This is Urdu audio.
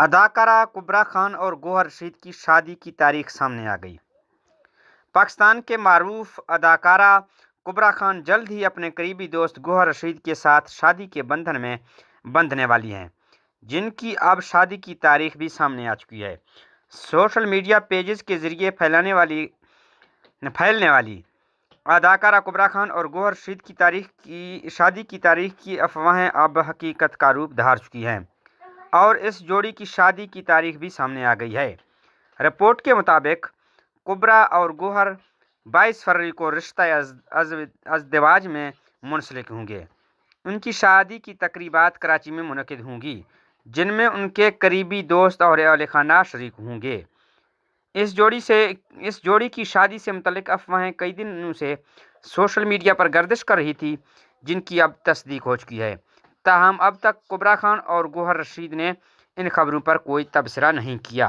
اداکارہ کبرا خان اور گوہر رشید کی شادی کی تاریخ سامنے آ گئی۔ پاکستان کے معروف اداکارہ کبرا خان جلد ہی اپنے قریبی دوست گوہر رشید کے ساتھ شادی کے بندھن میں بندھنے والی ہیں، جن کی اب شادی کی تاریخ بھی سامنے آ چکی ہے۔ سوشل میڈیا پیجز کے ذریعے پھیلنے والی اداکارہ کبرا خان اور گوہر رشید کی شادی کی تاریخ کی افواہیں اب حقیقت کا روپ دھار چکی ہیں اور اس جوڑی کی شادی کی تاریخ بھی سامنے آ گئی ہے۔ رپورٹ کے مطابق کبرا اور گوہر 22 فروری کو رشتہ ازدواج میں منسلک ہوں گے۔ ان کی شادی کی تقریبات کراچی میں منعقد ہوں گی، جن میں ان کے قریبی دوست اور اہل خانہ شریک ہوں گے۔ اس جوڑی کی شادی سے متعلق افواہیں کئی دنوں سے سوشل میڈیا پر گردش کر رہی تھی، جن کی اب تصدیق ہو چکی ہے۔ تاہم اب تک کبرا خان اور گوہر رشید نے ان خبروں پر کوئی تبصرہ نہیں کیا۔